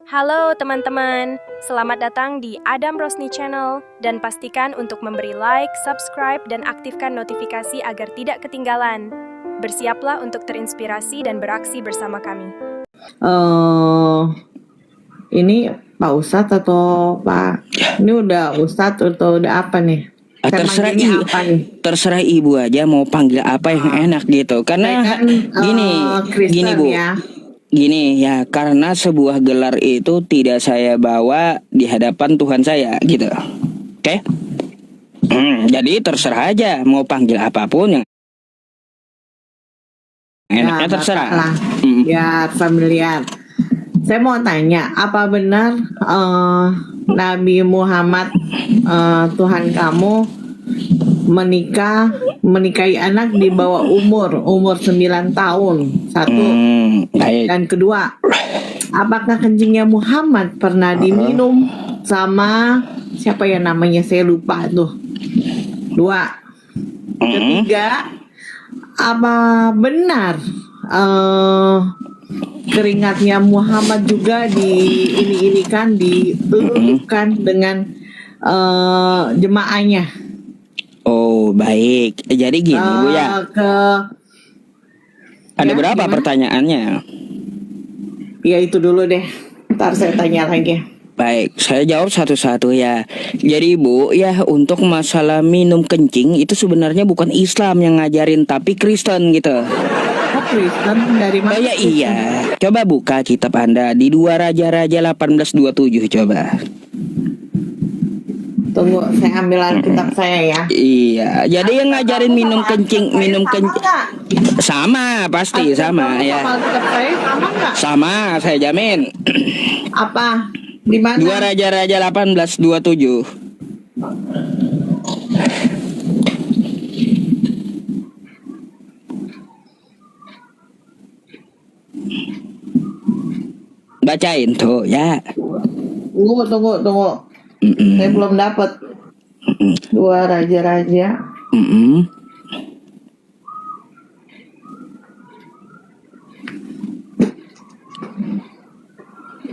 Halo teman-teman, selamat datang di Adam Rosni Channel dan pastikan untuk memberi like, subscribe, dan aktifkan notifikasi agar tidak ketinggalan. Bersiaplah untuk terinspirasi dan beraksi bersama kami. Ini Pak Ustadz atau Pak? Ini udah Ustadz atau udah apa nih? Terserah Manggilnya ibu, apa nih? terserah ibu aja mau panggil apa yang enak gitu. Karena Saya kan, Kristen gini bu, ya. gini ya, karena sebuah gelar itu tidak saya bawa di hadapan Tuhan saya gitu. Oke? Jadi terserah aja mau panggil apapun yang enaknya Ya, terserah. Bapak lah. Biar familiar. Saya mau tanya, apa benar Nabi Muhammad Tuhan kamu menikahi anak di bawah umur 9 tahun? Satu. Baik. Dan kedua, apakah kencingnya Muhammad pernah diminum sama siapa ya namanya, saya lupa tuh. Dua. Ketiga, apa benar keringatnya Muhammad juga ini kan dilulukan dengan jemaahnya? Oh baik. Jadi gini bu ya. Ada berapa gimana? pertanyaannya? Ya itu dulu deh. Ntar saya tanya lagi. Baik, saya jawab satu-satu ya. Jadi Bu, ya untuk masalah minum kencing itu sebenarnya bukan Islam yang ngajarin, tapi Kristen gitu. Oh, Kristen dari mana? Ya iya. Coba buka kitab Anda di 2 Raja-Raja 18:27 coba. Tunggu, saya ambil Alkitab saya ya. Iya, jadi yang ngajarin minum kencing, sama pasti sama ya. Alkitab saya sama nggak? Sama, saya jamin. Apa? Di mana? 2 Raja-Raja 18:27. Bacain tuh ya. Tunggu. Saya belum dapat. 2 Raja-Raja.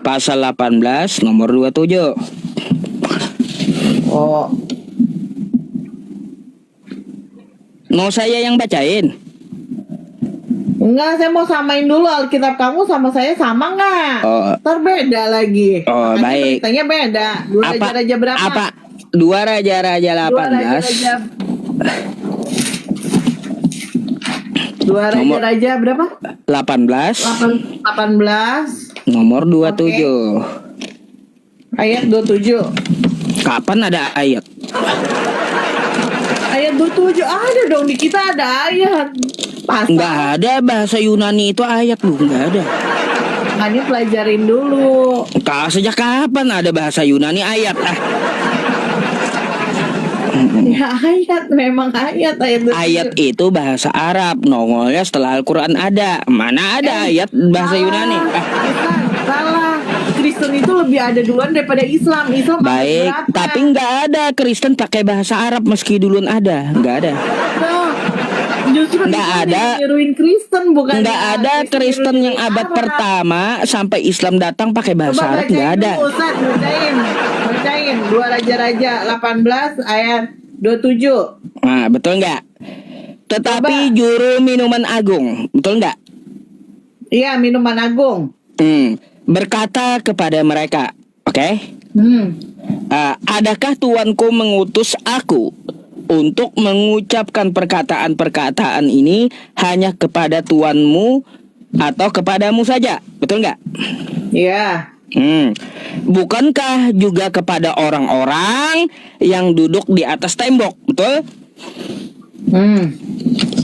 Pasal 18 nomor 27. Oh, Mau saya yang bacain? enggak, saya mau samain dulu Alkitab kamu sama saya sama nggak? Oh. Ntar beda lagi. Oh, Makanya baik. beritanya beda. 2 Raja-Raja berapa? Apa? 2 Raja-Raja 18. 2 Raja-Raja berapa? 18 18 nomor 27. ayat 27. Kapan ada ayat? Ayat 27 ada dong, di kita ada ayat. Pasal. Nggak ada bahasa Yunani itu ayat lu, nggak ada. Makanya pelajarin dulu. Sejak kapan ada bahasa Yunani ayat? Ya ayat, memang ayat 27. Ayat itu bahasa Arab, nongolnya setelah Al-Quran ada. Mana ada ayat bahasa Yunani? Salah. Kristen itu lebih ada duluan daripada Islam. Islam Baik, berapa? tapi nggak ada Kristen pakai bahasa Arab meski duluan ada, nggak ada. Nah, justru Nggak Islam ada. yang niruin Kristen, bukan Nggak ada Kristen yang abad pertama sampai Islam datang pakai bahasa Coba Arab, nggak ada. dulu, Ustaz, bacain 2 Raja-Raja 18 ayat 27. Nah, betul nggak? Tetapi Coba. juru minuman agung, betul nggak? Iya, minuman agung. Berkata kepada mereka, oke? Adakah tuanku mengutus aku untuk mengucapkan perkataan-perkataan ini hanya kepada tuanmu atau kepadamu saja? Betul nggak? Iya. Bukankah juga kepada orang-orang yang duduk di atas tembok? Betul?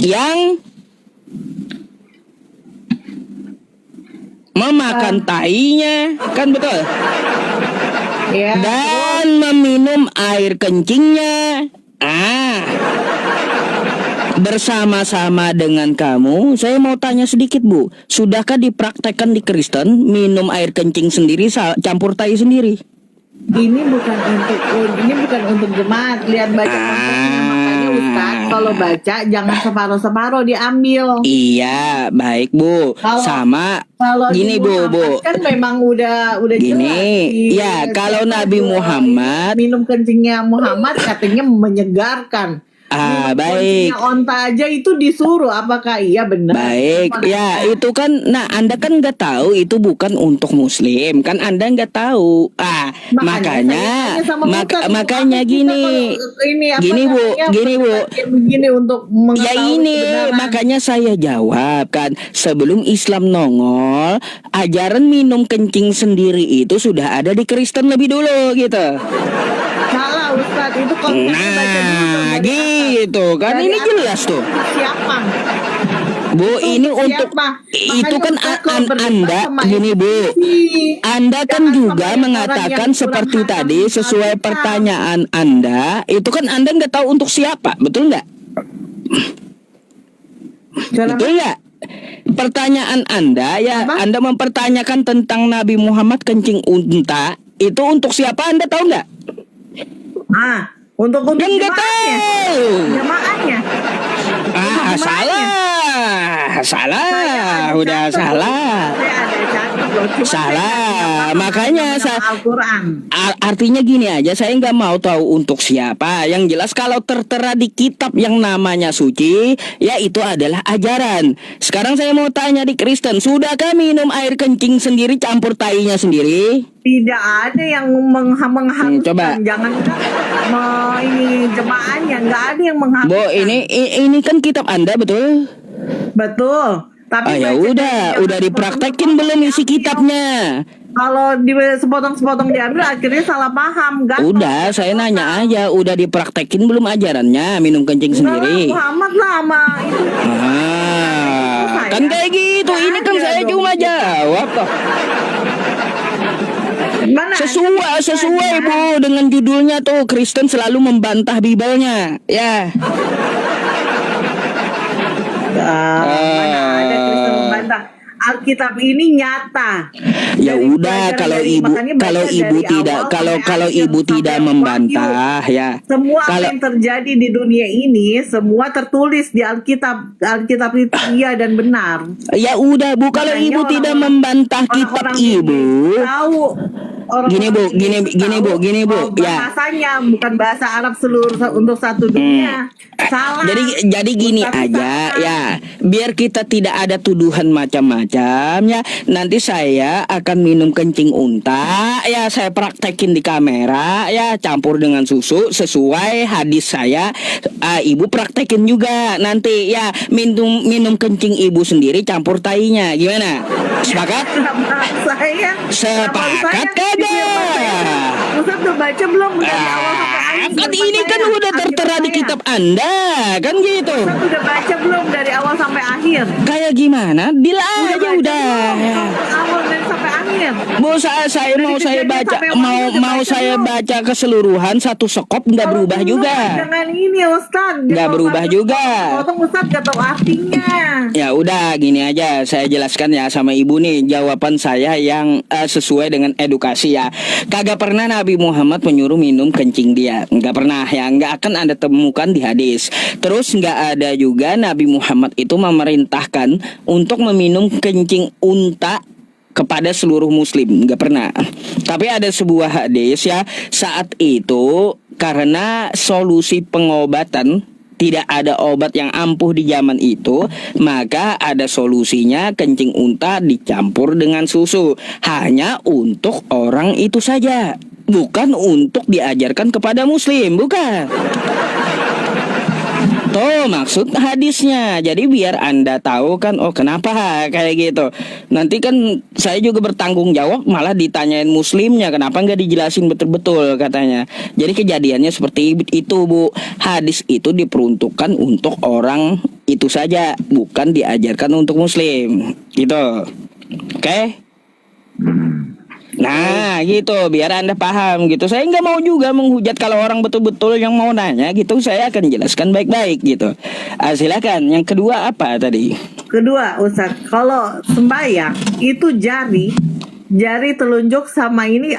Yang memakan tainya, kan betul? Iya. Dan meminum air kencingnya. Bersama-sama dengan kamu. Saya mau tanya sedikit Bu, sudahkah dipraktekkan di Kristen minum air kencing sendiri campur tai sendiri? Ini bukan untuk jemaat. Lihat baca konteksnya, makanya Ustaz kalau baca jangan separuh-separuh diambil. Iya, baik Bu. Kalau- Sama Kalau gini di Bu, Muhammad kan memang udah Gini, jelas. ya, kalau Nabi Muhammad- minum kencingnya Muhammad katanya menyegarkan. Minum baik. kencingnya onta aja itu disuruh, apakah iya benar? Baik, ya itu kan, nah Anda kan nggak tahu itu bukan untuk Muslim, kan Anda nggak tahu. Makanya, saya tanya sama Ustaz, makanya apa kita gini, kalau ini apa gini Bu, namanya, gini Bu. begini untuk Ya mengetahui ini kebenaran. makanya saya jawab kan, sebelum Islam nongol, ajaran minum kencing sendiri itu sudah ada di Kristen lebih dulu gitu. Salah Ustaz, itu kalau kita baca dulu Nah, dari gitu kan, Dari ini atas. jelas tuh. siapa? Bu, Itu ini siapa? untuk itu kan Makanya Ustaz kalau berdebat Anda sama gini Bu. isi. Anda kan Jangan juga sama yang mengatakan orang yang seperti kurang tadi paham sesuai Alkitab. pertanyaan Anda, itu kan Anda nggak tahu untuk siapa, betul nggak? Kenapa? Betul nggak? Pertanyaan Anda ya, Apa? Anda mempertanyakan tentang Nabi Muhammad kencing unta, itu untuk siapa Anda tahu nggak? Untuk Kan nggak jemaahnya. tahu. Jemaahnya. Ah, jemaahnya. salah, udah salah. Saya ada catat loh. Cuma Salah. saya nggak paham Makanya dalam saya- Al-Quran. Artinya gini aja, saya nggak mau tahu untuk siapa. Yang jelas kalau tertera di kitab yang namanya suci, ya itu adalah ajaran. Sekarang saya mau tanya di Kristen, sudahkah minum air kencing sendiri campur tainya sendiri? Tidak ada yang mengharuskan. Coba. Jangan ini jemaahnya nggak ada yang mengharuskan. Bu, ini kan kitab Anda betul? Betul. Tapi Ya baca udah dari dipraktekin belum isi kitabnya? Kalau di sepotong-sepotong diambil akhirnya salah paham. Gatal. Udah, saya nanya aja, udah dipraktekin belum ajarannya minum kencing sendiri? Muhammad lama itu. Kan kayak gitu. Ini kan Ada saya dong. cuma jawab toh. Mana? Sesuai Bu dengan judulnya tuh, Kristen selalu membantah Bibelnya. Ya. Mana ada Kristen membantah. Alkitab ini nyata. Ya Dari udah, belajar kalau dari- ibu makanya baca kalau ibu dari tidak awal kalau sampai kalau akhir, ibu sampai tidak Wahyu. membantah ya. Semua apa Kalau yang terjadi di dunia ini semua tertulis di Alkitab. Alkitab itu iya dan benar. ya udah Bu, kalau Makanya ibu tidak orang-orang- membantah kitab Orang-orang ibu. Inggris tahu. Gini, Bu, gini, Bu, ya. Bahasanya bukan bahasa Arab seluruh untuk satu dunia. Salah. Jadi gini Tapi aja salah. ya, biar kita tidak ada tuduhan macam-macam ya. Nanti saya akan minum kencing unta ya, saya praktekin di kamera ya, campur dengan susu sesuai hadis saya. Ibu praktekin juga nanti ya, minum kencing ibu sendiri campur tainya. Gimana? Sepakat? Saya Sepakat kagak? Ustaz udah baca belum dari awal sampai akhir? Kan Surat ini kan saya, udah tertera di saya. kitab Anda, kan gitu. Ustaz udah baca belum dari awal sampai akhir? Kayak gimana? Bila aja baca udah. belum? Awal dari sampai akhir. Bu, saya mau Dari saya kejadian baca sampai Wahyu udah mau baca saya belum? baca keseluruhan satu sekop nggak Kalau berubah belum, juga. Jangan ini Ustaz. Nggak Kalau berubah satu juga. potong Ustaz gak tahu artinya. Ya udah, gini aja saya jelaskan ya sama ibu nih, jawaban saya yang sesuai dengan edukasi ya. Kagak pernah Nabi Muhammad menyuruh minum kencing dia, nggak pernah ya, nggak akan Anda temukan di hadis. Terus nggak ada juga Nabi Muhammad itu memerintahkan untuk meminum kencing unta kepada seluruh muslim, nggak pernah. Tapi ada sebuah hadis ya, saat itu karena solusi pengobatan, tidak ada obat yang ampuh di zaman itu, maka ada solusinya kencing unta dicampur dengan susu, hanya untuk orang itu saja, bukan untuk diajarkan kepada muslim, bukan. Tuh maksud hadisnya. Jadi biar Anda tahu kan, oh kenapa kayak gitu. Nanti kan saya juga bertanggung jawab, malah ditanyain muslimnya kenapa nggak dijelasin betul-betul katanya. Jadi kejadiannya seperti itu Bu. Hadis itu diperuntukkan untuk orang itu saja, bukan diajarkan untuk muslim. Gitu. Oke? Nah gitu, biar Anda paham gitu. Saya nggak mau juga menghujat kalau orang betul-betul yang mau nanya gitu. Saya akan jelaskan baik-baik gitu. Silakan, yang kedua apa tadi? Kedua Ustaz, kalau sembahyang itu jari telunjuk sama ini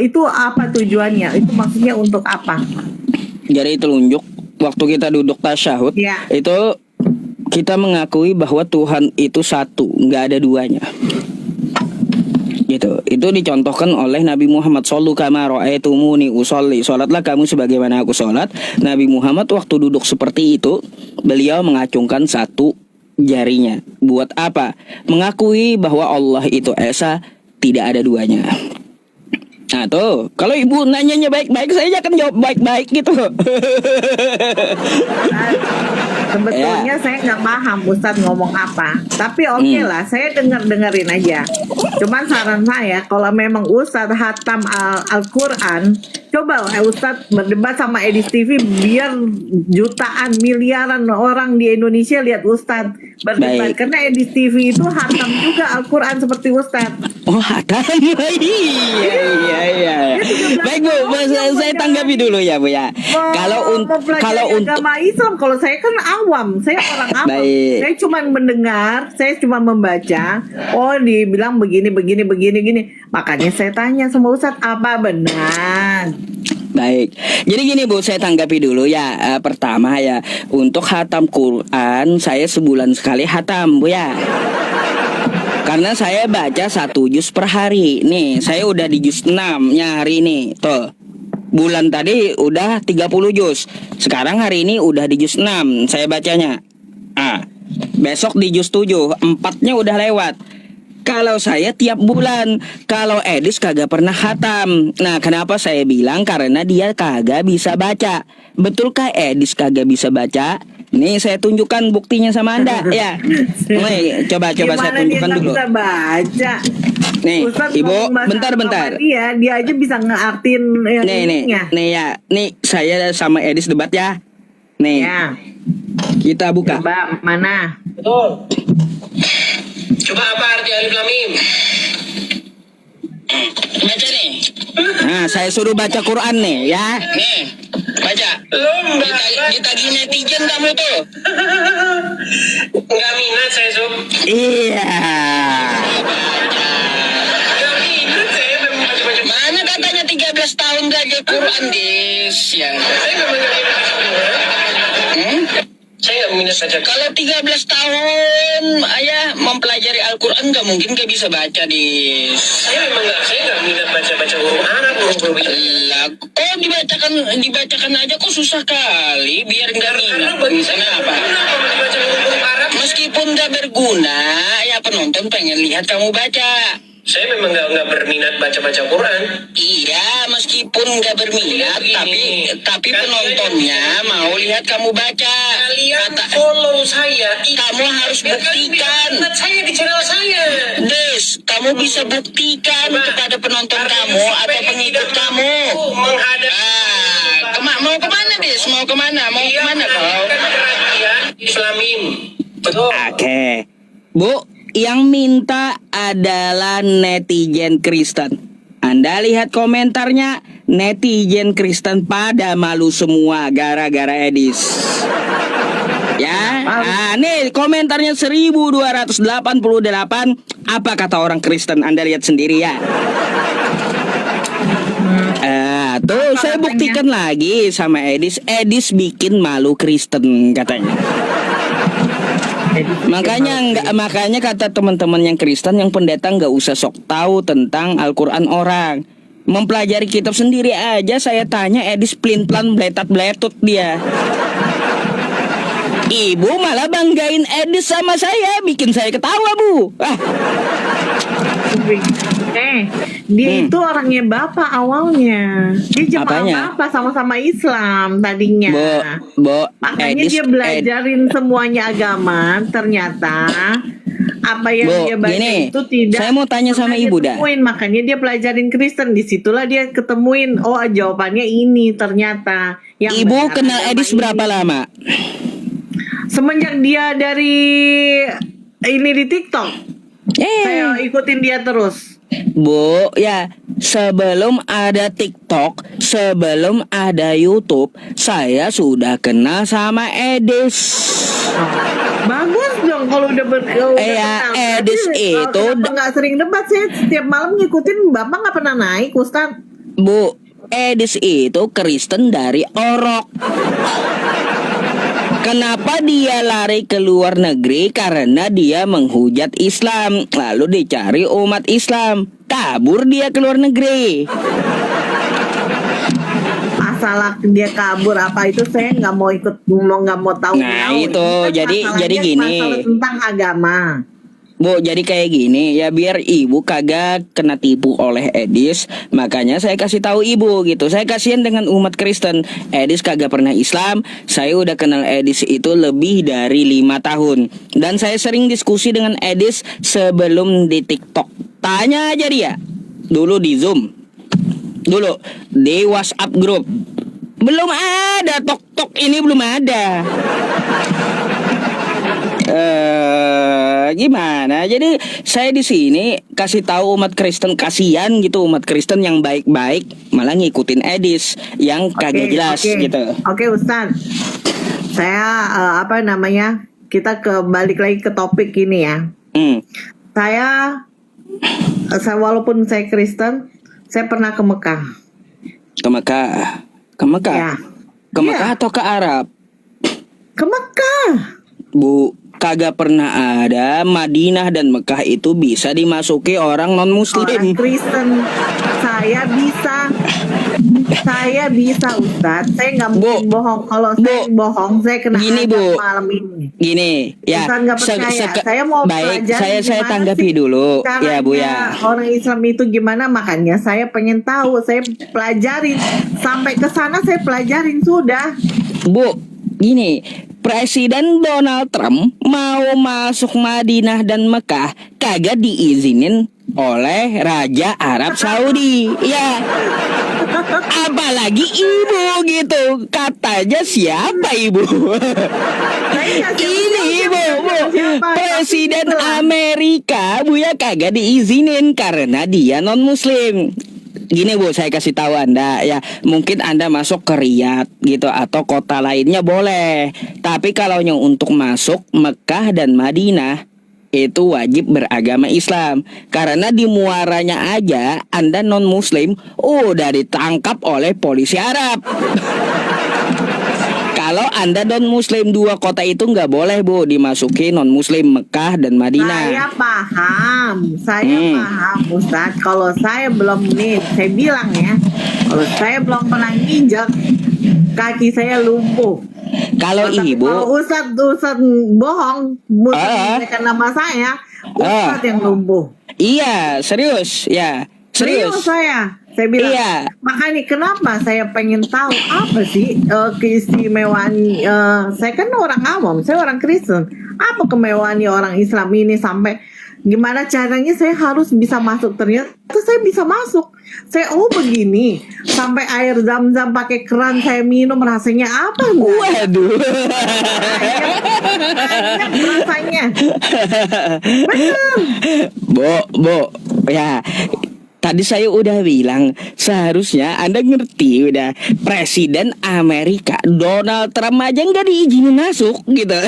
itu apa tujuannya? Itu maksudnya untuk apa? Jari telunjuk waktu kita duduk tasyahud, Ya. itu kita mengakui bahwa Tuhan itu satu, nggak ada duanya. Gitu. Itu dicontohkan oleh Nabi Muhammad, shollu kama ra'aitumuni usolli, sholatlah kamu sebagaimana aku sholat. Nabi Muhammad waktu duduk seperti itu, beliau mengacungkan satu jarinya. Buat apa? Mengakui bahwa Allah itu esa, tidak ada duanya. Nah tuh, kalau ibu nanyanya baik-baik, saya akan jawab baik-baik gitu. Sebetulnya saya nggak paham Ustadz ngomong apa, tapi oke lah, saya dengerin aja. Cuman saran saya, kalau memang Ustadz hatam Al-Quran, coba Ustadz berdebat sama Edis TV, biar jutaan miliaran orang di Indonesia lihat Ustadz berdebat. Baik. Karena Edis TV itu hatam juga Al-Quran seperti Ustadz. Oh, hatam. Iya. Baik Bu, saya tanggapi dulu ya Bu ya. Kalau untuk agama Islam, kalau saya kan awam, saya orang awam. Baik. Saya cuma mendengar, saya cuma membaca. Oh, dibilang begini. Makanya saya tanya sama Ustadz, apa benar? Baik, jadi gini Bu, saya tanggapi dulu ya. Pertama ya, untuk hatam Quran saya sebulan sekali hatam Bu ya. Karena saya baca 1 juz per hari. Nih, saya udah di juz 6-nya hari ini. Tuh. Bulan tadi udah 30 juz. Sekarang hari ini udah di juz 6 saya bacanya. Besok di juz 7, 4-nya udah lewat. Kalau saya tiap bulan, kalau Edis kagak pernah hatam. Nah, kenapa saya bilang? Karena dia kagak bisa baca. Betulkah Edis kagak bisa baca? Nih saya tunjukkan buktinya sama Anda ya. Nih, coba saya tunjukkan dia dulu. Bisa baca. Nih, Ustadz Ibu, ngomong bahasa bentar. Arab sama dia aja bisa ngeartin yang ininya. Nih ya, nih saya sama Edis debat ya. Nih, Ya, kita buka. coba mana? Betul. Coba apa arti alif lam mim? Baca nih. Nah, saya suruh baca Quran nih ya. Nih, baca. Lomba. Ditagih netizen kamu tuh. Enggak minat saya, Sob. Iya. Enggak minat saya baca-baca. Mana katanya 13 tahun belajar Quran, Dis? Ya. Saya enggak minat baca. Saya enggak minat baca. Kalau 13 tahun ayah mempelajari Al-Quran nggak mungkin gak bisa baca, Dis. Saya enggak minat baca huruf Arab, huruf Lah, kok dibacakan aja kok susah kali, biar nggak Karena minat. bagi Misalnya saya apa? kenapa dibaca huruf Arab? Meskipun nggak berguna, ya penonton pengen lihat kamu baca. Saya memang enggak berminat baca Quran. Iya, meskipun nggak berminat, tapi penontonnya mau lihat kamu baca. Kalian follow saya. Kamu harus buktikan. Lihat saya di channel saya. Des, kamu bisa buktikan kepada penonton kamu atau pengikut kamu. Menghadap Mau kemana, Des? Mau kemana kau? perhatian Islamim. Betul. Oke, Bu, yang minta adalah netizen Kristen. Anda lihat komentarnya, netizen Kristen pada malu semua gara-gara Edis. Ya, nih komentarnya 1288. Apa kata orang Kristen? Anda lihat sendiri ya. Tuh saya buktikan lagi sama Edis. Edis bikin malu Kristen katanya. Makanya kata teman-teman yang Kristen, yang pendeta nggak usah sok tahu tentang Al-Quran orang. Mempelajari kitab sendiri aja. Saya tanya Edis plin-plan bletat-bletut dia. Ibu malah banggain Edis sama saya, bikin saya ketawa, Bu. Dia itu orangnya bapak awalnya. Dia jemaah Apanya? bapak sama-sama Islam tadinya. Bo, Makanya Edis, dia belajarin semuanya agama. Ternyata apa yang Bu, dia baca gini, itu tidak. saya mau tanya sama pernah Ibu dia dah. temuin. Makanya dia pelajarin Kristen. Disitulah dia ketemuin. Oh, jawabannya ini ternyata. Yang Ibu benar kenal agama Edis ini. berapa lama? Semenjak dia dari ini di TikTok, saya ikutin dia terus. Bu, ya sebelum ada TikTok, sebelum ada YouTube, saya sudah kenal sama Edis. Bagus dong kalau udah Ya, kenal. Edis Tapi, itu kenapa nggak sering debat, saya setiap malam ngikutin bapak nggak pernah naik Ustadz. Bu, Edis itu Kristen dari Orok. Kenapa dia lari ke luar negeri? Karena dia menghujat Islam. Lalu dicari umat Islam. Kabur dia ke luar negeri. Masalah dia kabur apa itu saya nggak mau ikut, nggak mau tahu. Nah, itu kan jadi masalahnya gini. masalah tentang agama. Bu, jadi kayak gini ya, biar ibu kagak kena tipu oleh Edis, makanya saya kasih tahu ibu gitu. Saya kasihan dengan umat Kristen. Edis kagak pernah Islam. Saya udah kenal Edis itu lebih dari 5 tahun. Dan saya sering diskusi dengan Edis sebelum di TikTok. Tanya aja dia. Dulu di Zoom. Dulu di WhatsApp grup. Belum ada tok-tok ini, belum ada. Gimana? Jadi saya di sini kasih tahu umat Kristen, kasihan gitu umat Kristen yang baik-baik malah ngikutin Edis yang kagak jelas gitu. Oke, Ustaz. Saya kita balik lagi ke topik ini ya. Saya walaupun saya Kristen, saya pernah ke Mekah. Ke Mekah. Ya. Ke Mekah atau ke Arab? Ke Mekah. Bu, kagak pernah ada Madinah dan Mekah itu bisa dimasuki orang non-muslim. Orang Kristen. Saya bisa Ustadz. Saya nggak mungkin bohong. Kalau saya bohong, saya kena gini, azab Bu. malam ini. Gini, ya. Ustadz nggak percaya. Saya mau baik, belajar saya gimana tanggapi sih dulu ya, Bu ya. Orang Islam itu gimana, makanya saya pengen tahu. Saya pelajarin sampai ke sana, saya pelajarin sudah. Bu, gini, Presiden Donald Trump mau masuk Madinah dan Mekah kagak diizinin oleh Raja Arab Saudi. Ya. Apalagi ibu gitu. Katanya siapa ibu? Ini ibu, Presiden Amerika Bu ya kagak diizinin karena dia non-muslim. Gini Bu, saya kasih tahu Anda ya, mungkin Anda masuk ke Riyadh gitu atau kota lainnya boleh. Tapi kalau yang untuk masuk Mekah dan Madinah itu wajib beragama Islam. Karena di muaranya aja Anda non muslim udah ditangkap oleh polisi Arab. Kalau Anda non muslim, 2 kota itu nggak boleh Bu dimasuki non muslim, Mekah dan Madinah. Saya paham Ustadz. Kalau saya belum saya bilang ya, kalau saya belum pernah nginjak, kaki saya lumpuh. Kalau ibu, kalau Ustadz bohong, menggunakan nama saya, Ustadz yang lumpuh. Iya, serius ya. Serius saya bilang, iya. Makanya kenapa saya pengen tahu apa sih keistimewaan. Saya kan orang awam, saya orang Kristen. Apa kemewahan orang Islam ini sampai gimana caranya saya harus bisa masuk? Ternyata saya bisa masuk. Saya begini, sampai air zam-zam pakai keran saya minum, rasanya apa? Waduh. Rasanya. Benar. Bu, ya. Tadi saya udah bilang, seharusnya Anda ngerti udah, Presiden Amerika Donald Trump aja nggak diizinin masuk gitu.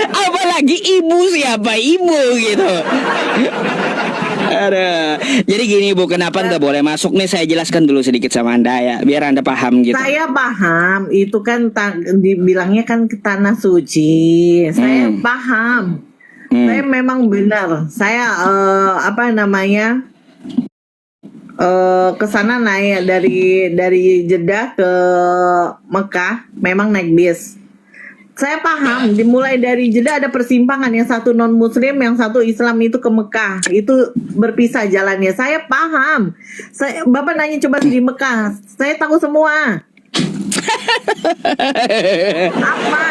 Apalagi ibu, siapa ibu gitu. Aduh. Jadi gini Bu, kenapa nggak boleh masuk nih? Saya jelaskan dulu sedikit sama Anda ya, biar Anda paham gitu. Saya paham, itu kan dibilangnya kan ke tanah suci. Saya paham. Saya memang benar. Saya ke sana naik dari Jeddah ke Mekah, memang naik bis. Saya paham, dimulai dari Jeddah ada persimpangan, yang satu non muslim, yang satu Islam, itu ke Mekah. Itu berpisah jalannya. Saya paham. Bapak nanya coba di Mekah, saya tahu semua. Apa?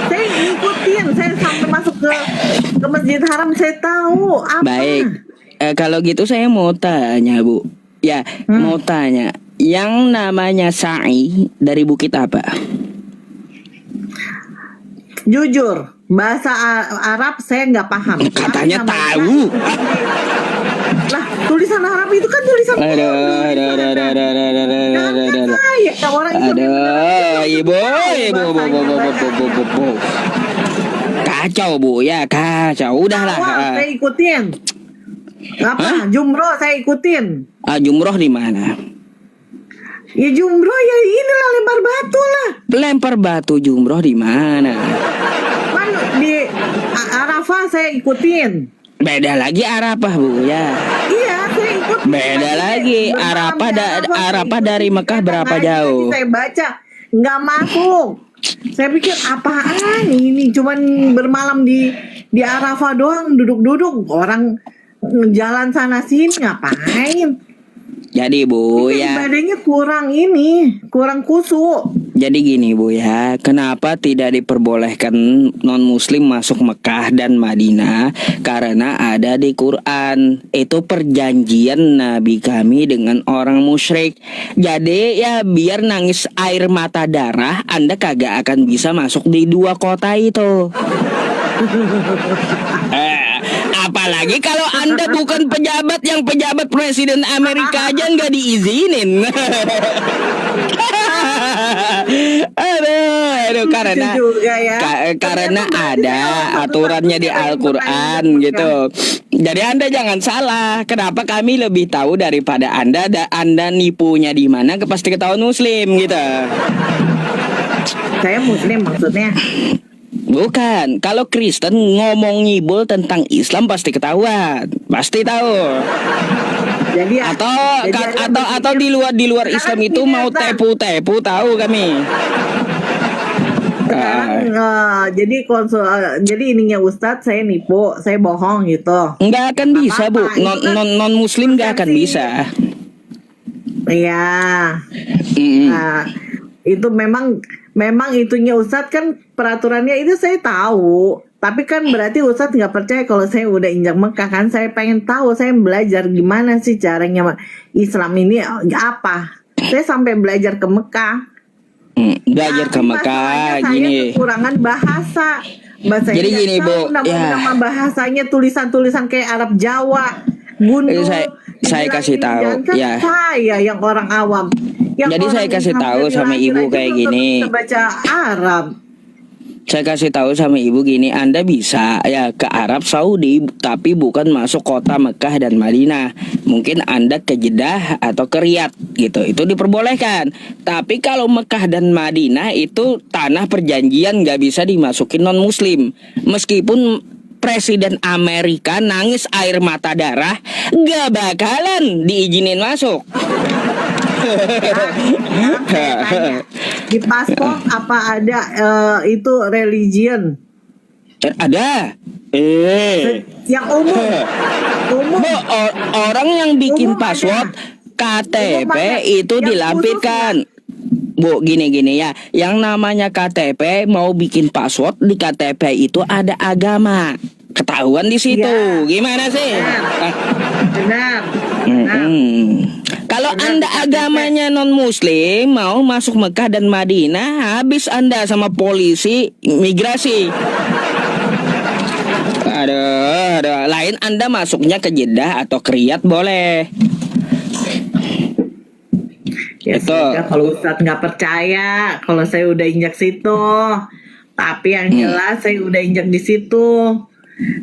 Saya ngikutin, saya sampai masuk ke Masjid Haram, saya tahu apa. Baik, kalau gitu saya mau tanya Bu. Ya, mau tanya, yang namanya sa'i dari bukit apa? Jujur, bahasa Arab saya nggak paham. Katanya tahu. Lah, tulisan Arab itu kan tulisan ibu. Kacau Bu ya, kacau. Udahlah. Saya ikutin. Apa? Jumroh saya ikutin. Jumroh di mana? Ya jumroh ya inilah lempar batu lah. Lempar batu jumroh di mana? Kan di Arafah saya ikutin. Beda lagi Arafah, Bu ya. Iya, saya ikutin. Beda lagi Arafah dari Mekah berapa jauh? Saya baca nggak masuk. Saya pikir apaan ini? Cuman bermalam di Arafah doang, duduk-duduk. Orang jalan sana sini ngapain? Jadi Bu Itu ya. ibadahnya kurang khusyuk. Jadi gini Bu ya, kenapa tidak diperbolehkan non muslim masuk Mekah dan Madinah? Karena ada di Quran. Itu perjanjian Nabi kami dengan orang musyrik. Jadi ya biar nangis air mata darah, Anda kagak akan bisa masuk di dua kota itu. Apalagi kalau Anda bukan pejabat yang pejabat presiden Amerika aja nggak diizinin. aduh karena Lucu juga ya. karena ada aturannya di Al-Qur'an gitu. Jadi Anda jangan salah. Kenapa kami lebih tahu daripada Anda? Anda nipunya di mana? Pasti ketahuan muslim gitu. Saya muslim maksudnya. Bukan, kalau Kristen ngomong ngibul tentang Islam pasti ketahuan, pasti tahu. Jadi Atau di luar Islam itu mau tepu tahu kami. Sekarang jadi ininya Ustadz saya nipu, saya bohong gitu. Nggak akan bisa Bu, non Muslim nggak akan bisa. Iya. Nah, itu memang itunya Ustadz kan peraturannya itu saya tahu. Tapi kan berarti Ustadz nggak percaya kalau saya udah injak Mekah kan. Saya pengen tahu, saya belajar gimana sih caranya Islam ini apa. Saya sampai belajar ke Mekah. Belajar ke Mekah gini. Saya kekurangan bahasa. Jadi gini Bu, nama bahasanya tulisan-tulisan kayak Arab Jawa, gundul. Saya kasih tahu ya. Saya yang orang awam. Jadi saya kasih tahu sama Ibu kayak gini. Baca Arab. Saya kasih tahu sama Ibu gini, Anda bisa ya ke Arab Saudi tapi bukan masuk kota Mekah dan Madinah. Mungkin Anda ke Jeddah atau ke Riyadh gitu. Itu diperbolehkan. Tapi kalau Mekah dan Madinah itu tanah perjanjian, nggak bisa dimasukin non muslim. Meskipun Presiden Amerika nangis air mata darah, nggak bakalan diizinin masuk. Di paspor apa ada itu religion? Ada. Yang umum. Orang yang bikin Umum password KTP Umum itu yang dilampirkan. Bu, gini ya. Yang namanya KTP mau bikin password di KTP itu ada agama. Ketahuan di situ. Ya. Gimana sih? Benar. Kalau Anda agamanya non-muslim mau masuk Mekah dan Madinah, habis Anda sama polisi imigrasi. Aduh, lain Anda masuknya ke Jeddah atau ke Riyadh boleh. Ya Itu. sudah, kalau Ustadz nggak percaya, kalau saya udah injak situ, tapi yang jelas saya udah injak di situ.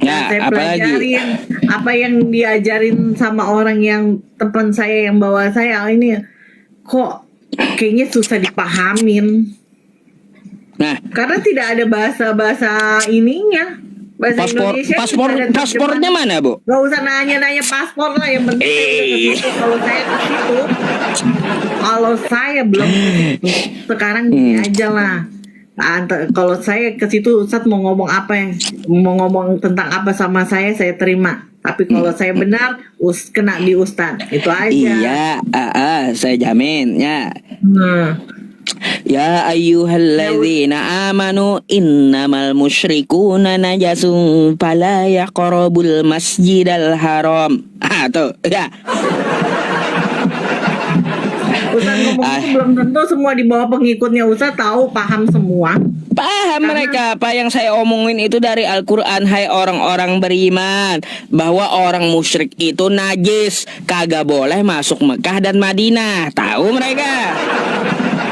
Ya, saya apalagi? pelajarin apa yang diajarin sama orang yang teman saya yang bawa saya ini kok kayaknya susah dipahamin. Nah, Karena tidak ada bahasa ininya. Bahasa Indonesia paspornya mana, Bu? Gak usah nanya-nanya paspor lah, yang penting saya udah ke situ. Kalau saya ke situ, kalau saya belum ke situ, sekarang gini aja lah. Kalau saya ke situ, Ustadz mau ngomong apa ya? Mau ngomong tentang apa sama saya terima. Tapi kalau saya benar, kena di Ustadz. Itu aja. Iya, saya jamin ya. Ya ayyuhalladzina amanu innamal musyrikuna najasun fala yaqrabul masjidal haram. Tuh, ya. Ustadz ngomong itu belum tentu semua di bawah pengikutnya Ustadz tahu, paham semua. Paham mereka apa yang saya omongin itu dari Al-Quran. Hai orang-orang beriman, bahwa orang musyrik itu najis, kagak boleh masuk Mekah dan Madinah. Tahu mereka?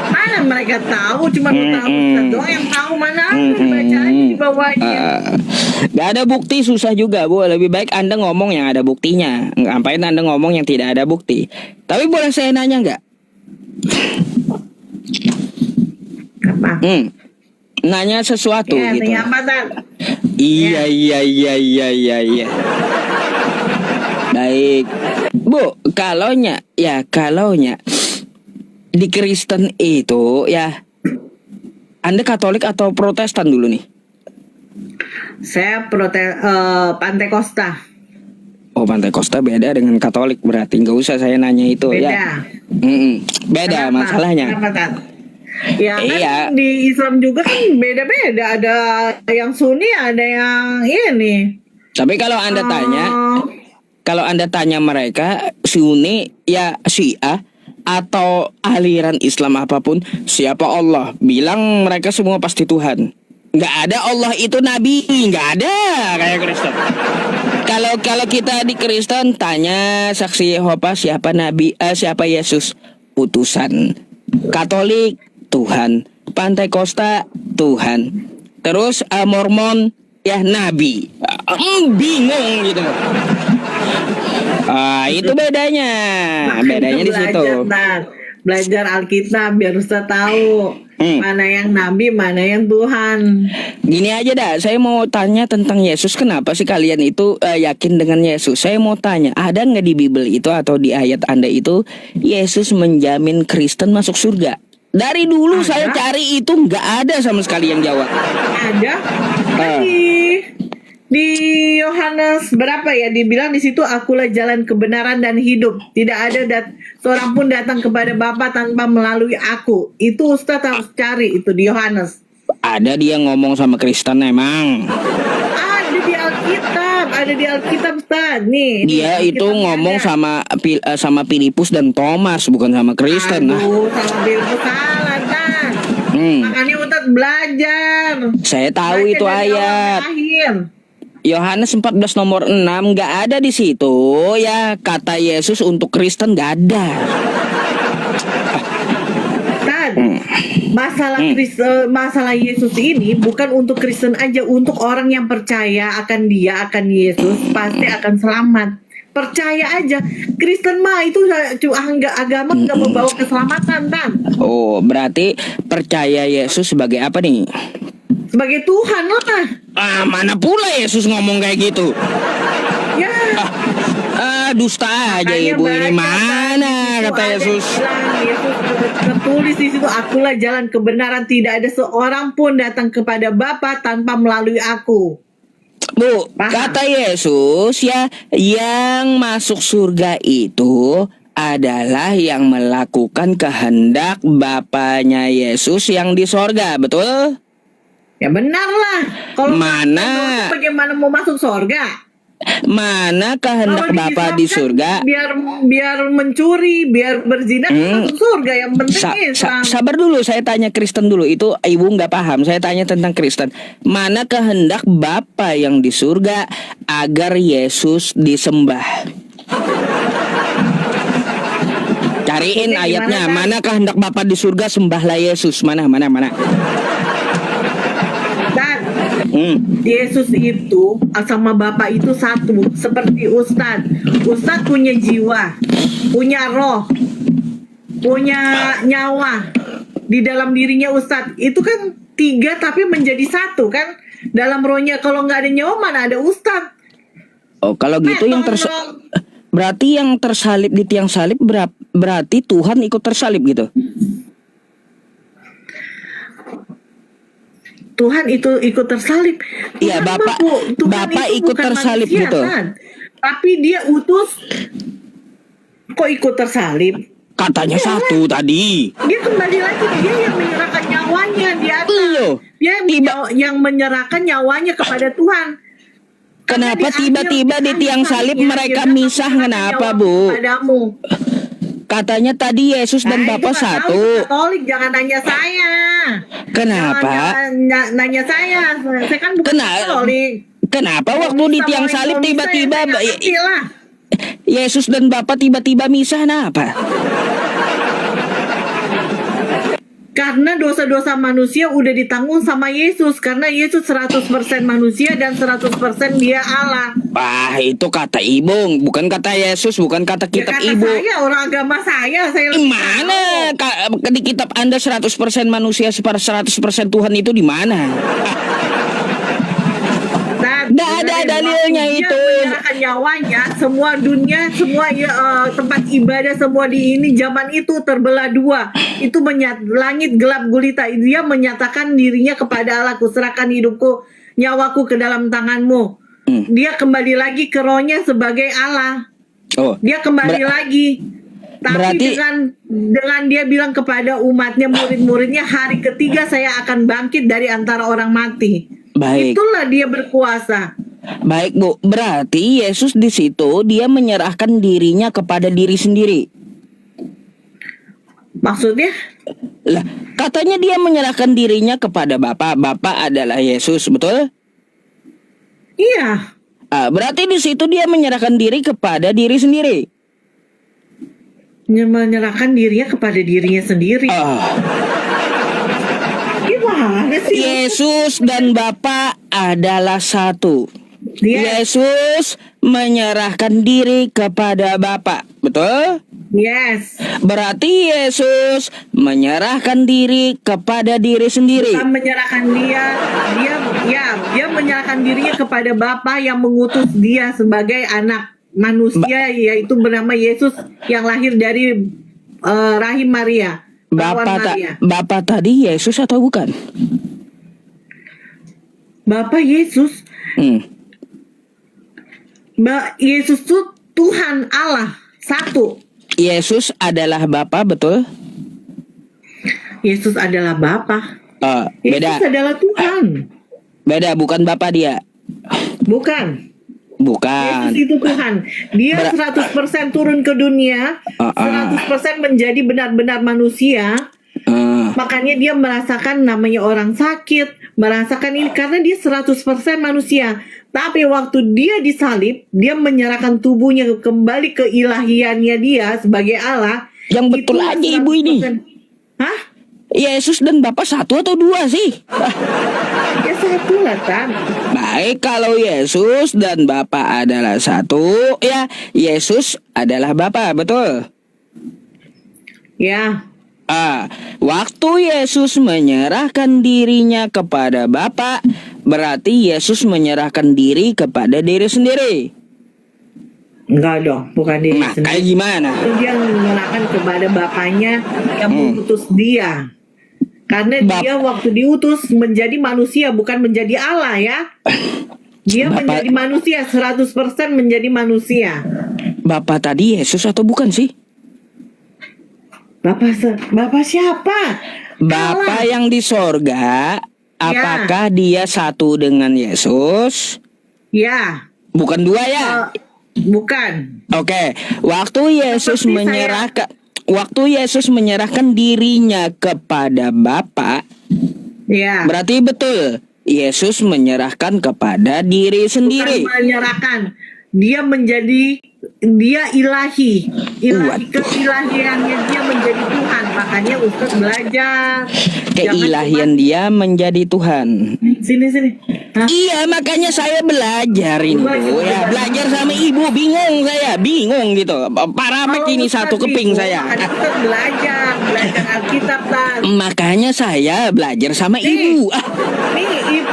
Mana mereka tahu, cuma tahu Ustadz doang yang tahu. Mana ada bacaan di dibawain. Gak ada bukti susah juga, Bu. Lebih baik Anda ngomong yang ada buktinya. Ngapain Anda ngomong yang tidak ada bukti? Tapi boleh saya nanya nggak? Apa? Nanya sesuatu Ya, gitu. tanya apa, Tan? Iya. Baik, Bu. Kalaunya di Kristen itu ya, Anda Katolik atau Protestan dulu nih? Saya Pantai Costa. Oh, Pantai Costa beda dengan Katolik berarti. Nggak usah saya nanya itu Beda. ya. Beda Kenapa? masalahnya. Kenapa, Tan? Ya kan Iya. di Islam juga kan beda-beda. Ada yang Sunni, ada yang ini. Tapi kalau Anda tanya mereka Sunni ya Syiah atau aliran Islam apapun, siapa Allah? Bilang mereka semua pasti Tuhan. Nggak ada Allah itu nabi, nggak ada kayak Kristen. Kalau kita di Kristen tanya saksi Yehova siapa nabi, siapa Yesus, utusan. Katolik Tuhan, Pantai Costa Tuhan, terus Mormon ya nabi. Bingung gitu. Itu bedanya. Bedanya di situ. Belajar Alkitab biar Ustaz tahu mana yang nabi, mana yang Tuhan. Gini aja dah, saya mau tanya tentang Yesus. Kenapa sih kalian itu yakin dengan Yesus? Saya mau tanya, ada nggak di Bible itu atau di ayat Anda itu Yesus menjamin Kristen masuk surga? Dari dulu Ada. saya cari itu nggak ada sama sekali yang jawab. Ada. Di Yohanes berapa ya dibilang di situ akulah jalan kebenaran dan hidup. Tidak ada seorang pun datang kepada Bapa tanpa melalui aku. Itu Ustaz harus cari itu di Yohanes. Ada dia ngomong sama Kristen emang. Ada di Alkitab Ustaz. Nih. Dia di itu Alkitabnya ngomong ada. sama Filipus dan Thomas, bukan sama Kristen. Aduh, sama Filipus salah kan. Makanya Ustaz belajar. Saya tahu Belajar itu dari awal ayat. sampai akhir. Yohanes 14 nomor 6 nggak ada di situ ya kata Yesus untuk Kristen, nggak ada. Masalah Yesus ini bukan untuk Kristen aja, untuk orang yang percaya akan Dia, akan Yesus pasti akan selamat. Percaya aja. Kristen mah itu agama nggak membawa keselamatan, Tan. Oh, berarti percaya Yesus sebagai apa nih? Sebagai Tuhan lah. Mana pula Yesus ngomong kayak gitu? Ya. Dusta aja Makanya ibu ini. banyak, Mana Tan. Di situ kata ada Yesus? bilang, Yesus tertulis di situ, akulah jalan kebenaran, tidak ada seorang pun datang kepada Bapa tanpa melalui aku. Bu, Paham. kata Yesus ya, yang masuk surga itu adalah yang melakukan kehendak Bapanya Yesus yang di sorga, betul? Ya benar lah. Kalau Mana? bagaimana mau masuk surga? Mana kehendak Kalau Bapa Islam di kan surga? biar mencuri, biar berzina masuk surga. Yang penting Islam. Sabar dulu, saya tanya Kristen dulu. Itu ibu nggak paham. Saya tanya tentang Kristen. Mana kehendak Bapa yang di surga agar Yesus disembah? Cariin Maksudnya ayatnya. gimana, Mana kehendak Bapa di surga, sembahlah Yesus. Mana. Yesus itu sama Bapa itu satu. Seperti Ustadz punya jiwa, punya roh, punya nyawa di dalam dirinya Ustadz. Itu kan tiga tapi menjadi satu kan. Dalam rohnya kalau nggak ada nyawa mana ada Ustadz. Oh, kalau gitu yang berarti yang tersalib di tiang salib berarti Tuhan ikut tersalib gitu. Tuhan itu ikut tersalib. Iya, Bapak ikut tersalib manusia, gitu. kan? Tapi dia utus. Kok ikut tersalib? Katanya satu tadi. Dia kembali lagi, dia yang menyerahkan nyawanya di atas. Loh, Dia yang menyerahkan nyawanya kepada Tuhan. Karena kenapa di tiba-tiba di akhir tiang salib salibnya, mereka dia misah? menyerahkan Kenapa, nyawa Bu? kepadamu. Katanya tadi Yesus dan Nah, Bapa itu nggak tahu, satu. itu Katolik, jangan nanya saya. Kenapa? Jangan nanya saya. Saya kan bukan Katolik. Kenapa waktu di tiang salib tiba-tiba Yesus dan Bapa tiba-tiba misah? Kenapa? Karena dosa-dosa manusia udah ditanggung sama Yesus. Karena Yesus 100% manusia dan 100% dia Allah. Wah, itu kata Ibung, bukan kata Yesus, bukan kata Ya kitab kata Ibu. saya, orang agama saya lebih Mana di kitab Anda 100% manusia 100% Tuhan itu di mana? Nggak ada dalilnya Dia itu. menyerahkan nyawanya, semua dunia, semua tempat ibadah, semua di ini zaman itu terbelah dua. Itu langit gelap gulita. Dia menyatakan dirinya kepada Allah, kuserahkan hidupku, nyawaku ke dalam tanganmu. Dia kembali lagi ke rohnya sebagai Allah. Oh, Dia kembali lagi. Tapi berarti- dengan dia bilang kepada umatnya, murid-muridnya, hari ketiga saya akan bangkit dari antara orang mati. baik. Itulah dia berkuasa. Baik, Bu. Berarti Yesus di situ dia menyerahkan dirinya kepada diri sendiri. Maksudnya? Lah, katanya dia menyerahkan dirinya kepada Bapa. Bapa adalah Yesus, betul? Iya. Berarti di situ dia menyerahkan diri kepada diri sendiri. Menyerahkan dirinya kepada dirinya sendiri. Gimana sih? Yesus dan Bapa adalah satu. Yes. Yesus menyerahkan diri kepada Bapa, betul? Yes. Berarti Yesus menyerahkan diri kepada diri sendiri. Bukan menyerahkan dia menyerahkan dirinya kepada Bapa yang mengutus dia sebagai anak manusia, yaitu bernama Yesus yang lahir dari rahim Maria. Perawan Maria. Bapa tadi Yesus atau bukan? Bapa Yesus. Yesus itu Tuhan Allah satu. Yesus adalah Bapa, betul? Yesus adalah Bapa. Beda. Yesus adalah Tuhan. Beda, bukan Bapa dia. Bukan. Bukan. Yesus itu Tuhan. Dia 100% turun ke dunia, 100% menjadi benar-benar manusia. Makanya dia merasakan namanya orang sakit, merasakan ini karena dia 100% manusia. Tapi waktu dia disalib, dia menyerahkan tubuhnya kembali ke ilahiannya dia sebagai Allah. Yang betul Itulah aja ibu ini. 100%. Hah? Yesus dan Bapa satu atau dua sih? Ya satu lah, Tan. Baik, kalau Yesus dan Bapa adalah satu, ya Yesus adalah Bapa, betul? Ya. Waktu Yesus menyerahkan dirinya kepada Bapa, berarti Yesus menyerahkan diri kepada diri sendiri. Enggak dong, bukan diri Nah, kayak sendiri. gimana? Dia menyerahkan kepada Bapaknya yang mengutus dia. Karena dia waktu diutus menjadi manusia, bukan menjadi Allah ya. Dia menjadi manusia, 100% menjadi manusia. Bapa tadi Yesus atau bukan sih? Bapak siapa? Bapa yang di sorga, apakah dia satu dengan Yesus? Ya. Bukan dua ya? Bukan. Oke, waktu Yesus Seperti menyerahkan dirinya kepada Bapa, Ya. berarti betul Yesus menyerahkan kepada diri sendiri. Bukan menyerahkan. Dia ilahi. Keilahiannya dia menjadi Tuhan. Makanya Ustaz belajar. Keilahian dia menjadi Tuhan. Sini. Hah? Iya, makanya saya belajar ini, Bu. Ya, belajar sama Ibu, bingung gitu. Paramek ini satu keping saya. Ustaz belajar Alkitab, Tan. Makanya saya belajar sama Ibu. Nih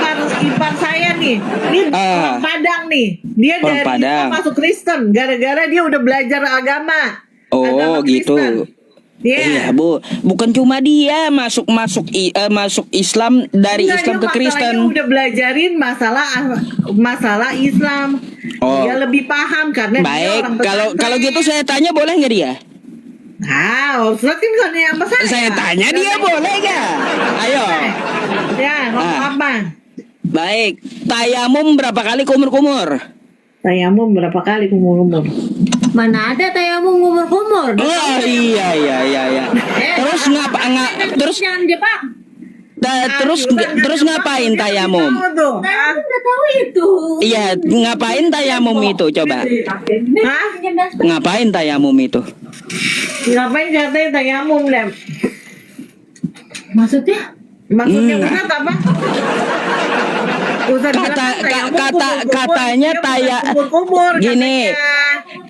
ipar saya nih. Ini orang Padang nih. Dia Orang dari Padang. Islam masuk Kristen gara-gara dia udah belajar agama. Oh, Agama gitu. Kristen. Iya, Bu. Bukan cuma dia masuk Islam dari Enggak, Islam dia ke Kristen. masalahnya udah belajarin masalah Islam. Oh. Dia lebih paham karena dia Baik, orang kalau pesantren. gitu saya tanya boleh nggak dia? Ustaz kan kan yang saya. Saya tanya dia boleh nggak? Ayo. Ya, ngomong apa? Baik, tayamum berapa kali kumur-kumur? Tayamum berapa kali kumur-kumur? Mana ada tayamum ngumur-ngumur? Oh iya. Terus Jangan Jepang. terus ngapain tayamum? Saya udah tahu itu. Iya, ngapain tayamum itu coba? Hah? Ngapain tayamum itu? Ngapain katanya tayamum, Lem? Maksudnya? Maksudnya Ustaz apa? Ustaz bilang Katanya kubur gini,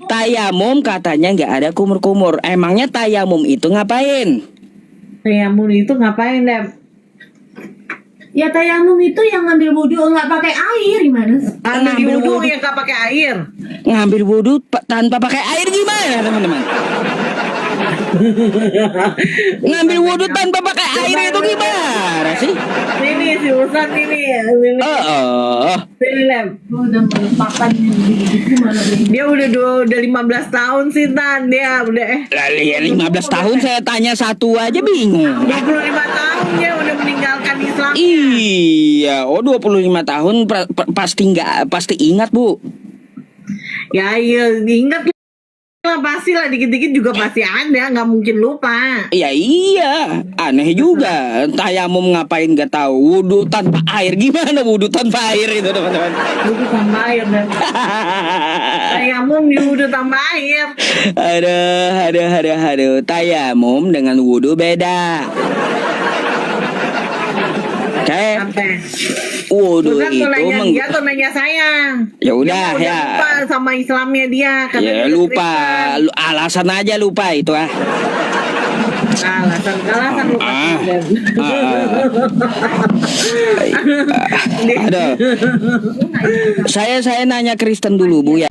tayamum katanya nggak ada kumur-kumur. Emangnya tayamum itu ngapain? Tayamum itu ngapain, Dep? Ya tayamum itu yang ngambil wudhu nggak pakai air gimana? Ngambil wudhu yang nggak pakai air. Ngambil wudhu tanpa pakai air gimana, teman-teman? Ngambil wudhu tanpa pakai air itu gimana sih? Ini si Ustaz ini. Ini Lem. Udah melupakan yang gitu malah Dia udah 15 tahun sih Tan. Dia udah Lalu ya 15 tahun saya tanya satu aja bingung. 25 tahun dia udah meninggalkan Islam. Iya, 25 tahun pasti ingat, Bu. Ya iya ingat lah pasti lah dikit-dikit juga pasti ada, nggak mungkin lupa. Ya iya, aneh juga. Tayamum ngapain gak tahu. Wudhu tanpa air, gimana wudhu tanpa air itu, teman-teman? Wudhu tanpa air dan tayamum di wudhu tanpa air. Aduh. Tayamum dengan wudhu beda. Oke. Wudhu Bukan itu nanya dia atau nanya saya. Ya udah Dia ya. lupa sama Islamnya dia. Ya dia lupa, Kristen. alasan aja lupa itu ah. Alasan lupa. Aduh. Saya nanya Kristen dulu Bu ya.